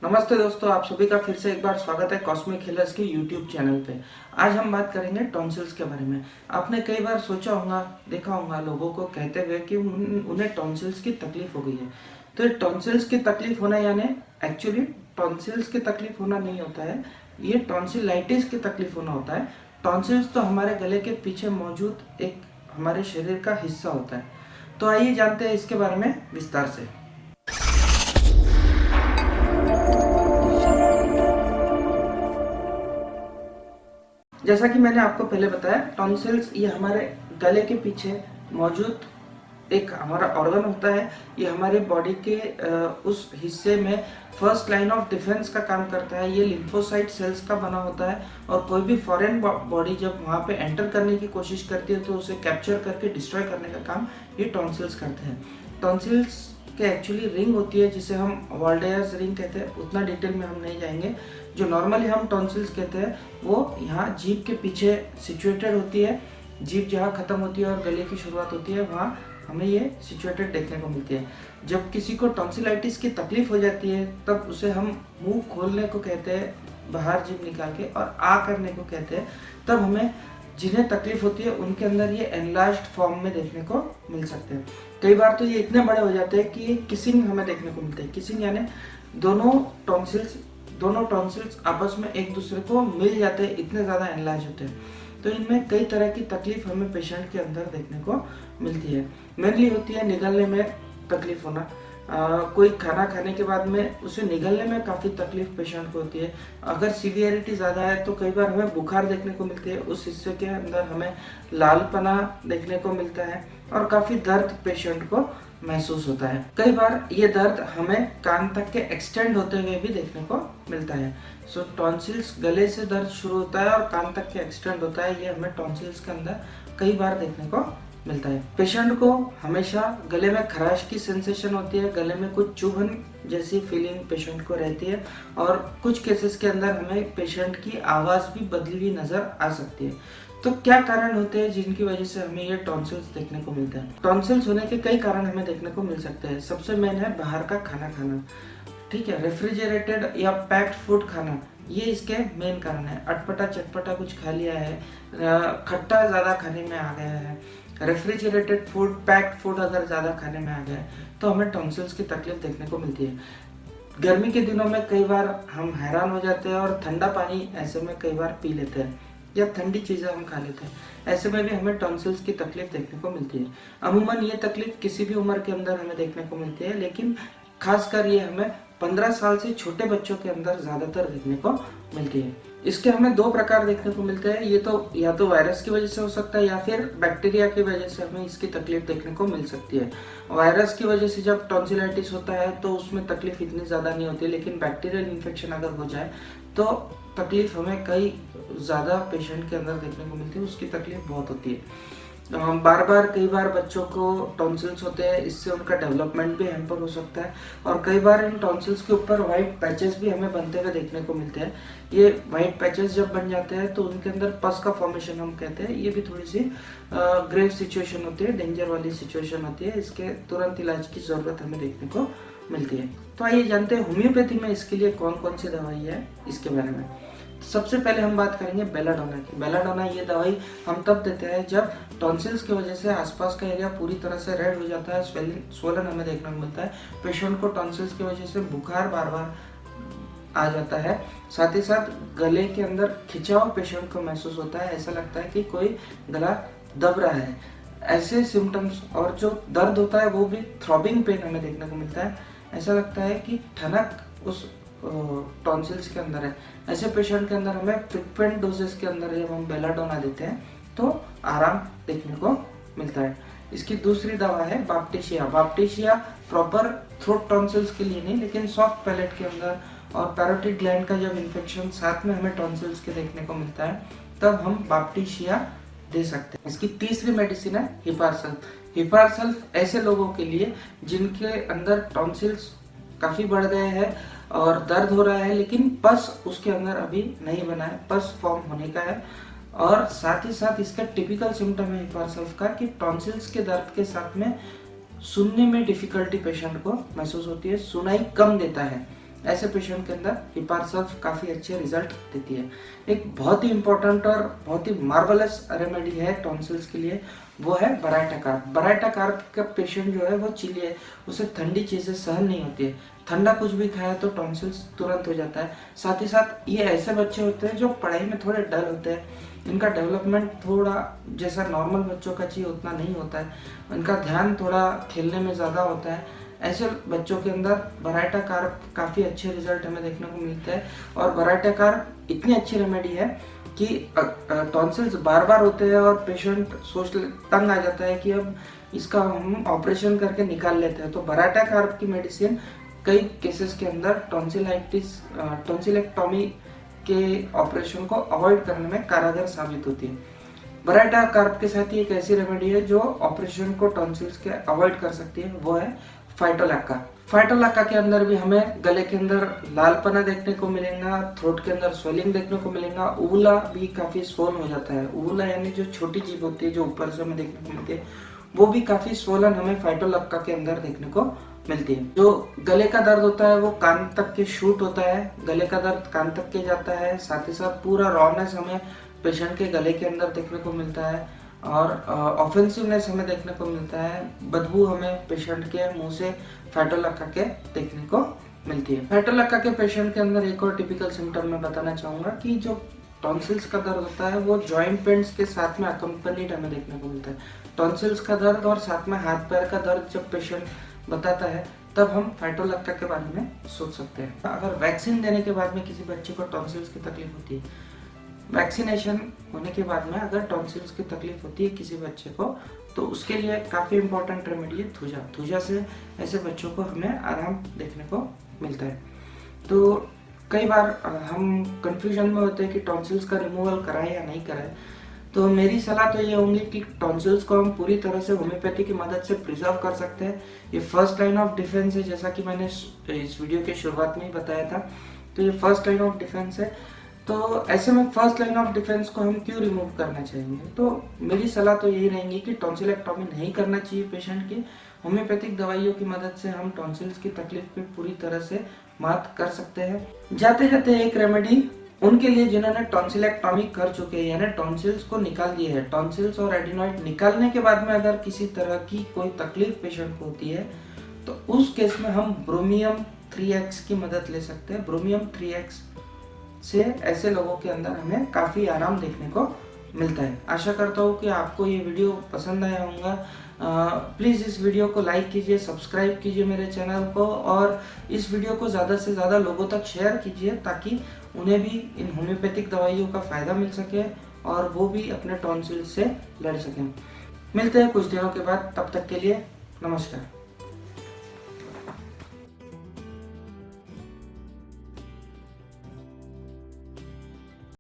नमस्ते दोस्तों, आप सभी का फिर से एक बार स्वागत है कॉस्मिक हिलर्स के यूट्यूब चैनल पे। आज हम बात करेंगे टॉन्सिल्स के बारे में। आपने कई बार सोचा होगा, देखा होगा लोगों को कहते हुए कि उन्हें टॉन्सिल्स की तकलीफ हो गई है। तो ये टॉन्सिल्स की तकलीफ होना यानी एक्चुअली टॉन्सिल्स की तकलीफ होना नहीं होता है, ये टॉन्सिलाइटिस की तकलीफ होना होता है। टॉन्सिल्स तो हमारे गले के पीछे मौजूद एक हमारे शरीर का हिस्सा होता है। तो आइए जानते हैं इसके बारे में विस्तार से। जैसा कि मैंने आपको पहले बताया, टॉन्सिल्स ये हमारे गले के पीछे मौजूद एक हमारा ऑर्गन होता है। ये हमारे बॉडी के उस हिस्से में फर्स्ट लाइन ऑफ डिफेंस का काम करता है। ये लिम्फोसाइट सेल्स का बना होता है और कोई भी फॉरेन बॉडी जब वहाँ पे एंटर करने की कोशिश करती है तो उसे कैप्चर करके डिस्ट्रॉय करने का काम ये टॉन्सिल्स करते हैं। टॉन्सिल्स के एक्चुअली रिंग होती है जिसे हम वॉल्डेयर्स रिंग कहते हैं, उतना डिटेल में हम नहीं जाएंगे। जो नॉर्मली हम टॉन्सिल्स कहते हैं वो यहाँ जीभ के पीछे सिचुएटेड होती है। जीभ जहाँ खत्म होती है और गले की शुरुआत होती है वहाँ हमें ये सिचुएटेड देखने को मिलती है। जब किसी को टॉन्सिलाइटिस की तकलीफ हो जाती है तब उसे हम मुंह खोलने को कहते हैं, बाहर जीभ निकाल के, और आ करने को कहते हैं। तब हमें जिन्हें तकलीफ होती है उनके अंदर ये एनलार्ज्ड फॉर्म में देखने को मिल सकते हैं। कई बार तो ये इतने बड़े हो जाते हैं कि ये किसिंग हमें देखने को मिलते हैं। किसिंग यानी दोनों टॉन्सिल्स आपस में एक दूसरे को मिल जाते हैं, इतने ज़्यादा एनलार्ज होते हैं। तो इनमें कई तरह की तकलीफ हमें पेशेंट के अंदर देखने को मिलती है। मेनली होती है निगलने में तकलीफ होना। कोई खाना खाने के बाद में उसे निगलने में काफ़ी तकलीफ पेशेंट को होती है। अगर सीवियरिटी ज़्यादा है तो कई बार हमें बुखार देखने को मिलती है, उस हिस्से के अंदर हमें लालपना देखने को मिलता है और काफ़ी दर्द पेशेंट को महसूस होता है। कई बार ये दर्द हमें कान तक के एक्सटेंड होते हुए भी देखने को मिलता है। सो टॉन्सिल्स गले से दर्द शुरू होता है और कान तक के एक्सटेंड होता है, ये हमें टॉन्सिल्स के अंदर कई बार देखने को मिलता है। पेशेंट को हमेशा गले में खराश की सेंसेशन होती है, गले में कुछ चुभन जैसी फीलिंग पेशेंट को रहती है और कुछ केसेस के अंदर हमें पेशेंट की आवाज़ भी बदली हुई नज़र आ सकती है। तो क्या कारण होते हैं जिनकी वजह से हमें ये टॉन्सिल्स देखने को मिलता है? टॉन्सिल्स होने के कई कारण हमें देखने को मिल सकते हैं। सबसे मेन है बाहर का खाना खाना, ठीक है, रेफ्रिजरेटेड या पैक्ड फूड खाना, ये इसके मेन कारण है। अटपटा चटपटा कुछ खा लिया है, खट्टा ज़्यादा खाने में आ गया है, रेफ्रिजरेटेड फूड, पैक्ड फूड अगर ज़्यादा खाने में आ गया है तो हमें टॉन्सिल्स की तकलीफ देखने को मिलती है। गर्मी के दिनों में कई बार हम हैरान हो जाते हैं और ठंडा पानी ऐसे में कई बार पी लेते हैं या ठंडी चीज़ें हम खा लेते हैं, ऐसे में भी हमें टॉन्सिल्स की तकलीफ देखने को मिलती है। अमूमन ये तकलीफ किसी भी उम्र के अंदर हमें देखने को मिलती है, लेकिन खासकर ये हमें 15 साल से छोटे बच्चों के अंदर ज़्यादातर देखने को मिलती है। इसके हमें दो प्रकार देखने को मिलते हैं। ये तो या तो वायरस की वजह से हो सकता है या फिर बैक्टीरिया की वजह से हमें इसकी तकलीफ देखने को मिल सकती है। वायरस की वजह से जब टॉन्सिलाइटिस होता है तो उसमें तकलीफ इतनी ज़्यादा नहीं होती, लेकिन बैक्टीरियल इन्फेक्शन अगर हो जाए तो तकलीफ हमें कई ज़्यादा पेशेंट के अंदर देखने को मिलती है, उसकी तकलीफ बहुत होती है। बार बार कई बार बच्चों को टॉन्सिल्स होते हैं, इससे उनका डेवलपमेंट भी हैम्पर हो सकता है और कई बार इन टॉन्सिल्स के ऊपर वाइट पैचेस भी हमें बनते हुए देखने को मिलते हैं। ये वाइट पैचेस जब बन जाते हैं तो उनके अंदर पस का फॉर्मेशन हम कहते हैं। ये भी थोड़ी सी ग्रेव सिचुएशन होती है, डेंजर वाली सिचुएशन होती है, इसके तुरंत इलाज की ज़रूरत हमें देखने को मिलती है। तो आइए जानते हैं होम्योपैथी में इसके लिए कौन कौन सी दवाई है इसके बारे में। सबसे पहले हम बात करेंगे बेलाडोना की। बेलाडोना ये दवाई हम तब देते हैं जब टॉन्सिल्स की वजह से आसपास का एरिया पूरी तरह से रेड हो जाता है, स्वोलन हमें देखने को मिलता है, पेशेंट को टॉन्सिल्स की वजह से बुखार बार बार आ जाता है, साथ ही साथ गले के अंदर खिंचाव पेशेंट को महसूस होता है, ऐसा लगता है कि कोई गला दब रहा है, ऐसे सिम्टम्स, और जो दर्द होता है वो भी थ्रॉबिंग पेन हमें देखने को मिलता है, ऐसा लगता है कि ठनक उस टॉन्सिल्स के अंदर है। ऐसे पेशेंट के अंदर हमें फ्रिक्वेंट डोजेस के अंदर जब हम बेलाडोना देते हैं तो आराम देखने को मिलता है। इसकी दूसरी दवा है बाप्टिशिया। बाप्टिशिया प्रॉपर थ्रोट टॉन्सिल्स के लिए नहीं, लेकिन सॉफ्ट पैलेट के अंदर और पैरोटिड ग्लैंड का जब इन्फेक्शन साथ में हमें टॉन्सिल्स के देखने को मिलता है तब हम बाप्टिशिया दे सकते हैं। इसकी तीसरी मेडिसिन है हिपारसल्फ। हिपारसल्फ ऐसे लोगों के लिए जिनके अंदर टॉन्सिल्स काफ़ी बढ़ गए हैं और दर्द हो रहा है, लेकिन पस उसके अंदर अभी नहीं बना है, पस फॉर्म होने का है, और साथ ही साथ इसका टिपिकल सिम्टम है हिपारसल्फ का कि टॉन्सिल्स के दर्द के साथ में सुनने में डिफिकल्टी पेशेंट को महसूस होती है, सुनाई कम देता है। ऐसे पेशेंट के अंदर हिपारसल्फ काफ़ी अच्छे रिजल्ट देती है। एक बहुत ही इंपॉर्टेंट और बहुत ही मार्वलस रेमेडी है टॉन्सिल्स के लिए, वो है बराइटा कार्प। बराइटा कार्प का पेशेंट जो है वो चिली है, उसे ठंडी चीज़ें सहन नहीं होती है, ठंडा कुछ भी खाया तो टॉन्सिल्स तुरंत हो जाता है। साथ ही साथ ये ऐसे बच्चे होते हैं जो पढ़ाई में थोड़े डल होते हैं, इनका डेवलपमेंट थोड़ा जैसा नॉर्मल बच्चों का चाहिए उतना नहीं होता है, इनका ध्यान थोड़ा खेलने में ज़्यादा होता है। ऐसे बच्चों के अंदर बराइटा कार्प काफ़ी अच्छे रिजल्ट हमें देखने को मिलते हैं। और बराइटा कार्प इतनी अच्छी रेमेडी है कि टॉन्सिल्स बार बार होते हैं और पेशेंट तंग आ जाता है कि अब इसका हम ऑपरेशन करके निकाल लेते हैं, तो बराइटा कार्प की मेडिसिन कई केसेस के अंदर टॉन्सिलेक्टॉमी के ऑपरेशन को अवॉइड करने में कारगर साबित होती है। बराइटा कार्प के साथ ही एक ऐसी रेमेडी है जो ऑपरेशन को टॉन्सिल्स के अवॉइड कर सकती है, वो है फाइटोलैक्का। फाइटोलैक्का के अंदर भी हमें गले के अंदर लालपना देखने को मिलेगा, थ्रोट के अंदर स्वेलिंग देखने को मिलेगा, ऊवला भी काफी स्वोलन हो जाता है। ऊवला यानी जो छोटी जीभ होती है जो ऊपर से हमें देखने को मिलती है, वो भी काफी स्वोलन हमें फाइटोलैक्का के अंदर देखने को मिलती है। जो गले का दर्द होता है वो कान तक के शूट होता है, गले का दर्द कान तक के जाता है, साथ ही साथ पूरा रॉनेस हमें पेशेंट के गले के अंदर देखने को मिलता है और ऑफेंसिवनेस हमें देखने को मिलता है, बदबू हमें पेशेंट के मुंह से फाइटोलैक्का के देखने को मिलती है। फाइटोलैक्का के पेशेंट के अंदर एक और टिपिकल सिम्टम मैं बताना चाहूंगा कि जो टॉन्सिल्स का दर्द होता है वो जॉइंट पेन्स के साथ में अकम्पनीड हमें देखने को मिलता है। टॉन्सिल्स का दर्द और साथ में हाथ पैर का दर्द जब पेशेंट बताता है तब हम फाइटोलैक्का के बारे में सोच सकते हैं। अगर वैक्सीन देने के बाद में किसी बच्चे को टॉन्सिल्स की तकलीफ होती है, वैक्सीनेशन होने के बाद में अगर टॉन्सिल्स की तकलीफ होती है किसी बच्चे को, तो उसके लिए काफ़ी इंपॉर्टेंट रेमेडी है थूजा। थूजा से ऐसे बच्चों को हमें आराम देखने को मिलता है। तो कई बार हम कंफ्यूजन में होते हैं कि टॉन्सिल्स का रिमूवल कराएं या नहीं कराएं, तो मेरी सलाह तो ये होंगी कि टॉन्सिल्स को हम पूरी तरह से होम्योपैथी की मदद से प्रिजर्व कर सकते हैं। ये फर्स्ट लाइन ऑफ डिफेंस है, जैसा कि मैंने इस वीडियो के शुरुआत में ही बताया था, तो ये फर्स्ट लाइन ऑफ डिफेंस है। तो ऐसे में फर्स्ट लाइन ऑफ डिफेंस को हम क्यों रिमूव करना चाहेंगे, तो मेरी सलाह तो यही रहेंगी कि टॉन्सिलेक्टॉमी नहीं करना चाहिए पेशेंट की। होम्योपैथिक दवाइयों की मदद से हम टॉन्सिल्स की तकलीफ पे पूरी तरह से मात कर सकते हैं। जाते जाते एक रेमेडी उनके लिए जिन्होंने टॉन्सिलेक्टॉमी कर चुके हैं, यानी टॉन्सिल्स को निकाल दिए हैं। टॉन्सिल्स और एडिनॉइड निकालने के बाद में अगर किसी तरह की कोई तकलीफ पेशेंट को होती है तो उस केस में हम ब्रोमियम 3x की मदद ले सकते हैं। ब्रोमियम 3x से ऐसे लोगों के अंदर हमें काफ़ी आराम देखने को मिलता है। आशा करता हूँ कि आपको ये वीडियो पसंद आया होगा। प्लीज़ इस वीडियो को लाइक कीजिए, सब्सक्राइब कीजिए मेरे चैनल को, और इस वीडियो को ज़्यादा से ज़्यादा लोगों तक शेयर कीजिए ताकि उन्हें भी इन होम्योपैथिक दवाइयों का फ़ायदा मिल सके और वो भी अपने टॉन्सिल से लड़ सकें। मिलते हैं कुछ दिनों के बाद, तब तक के लिए नमस्कार।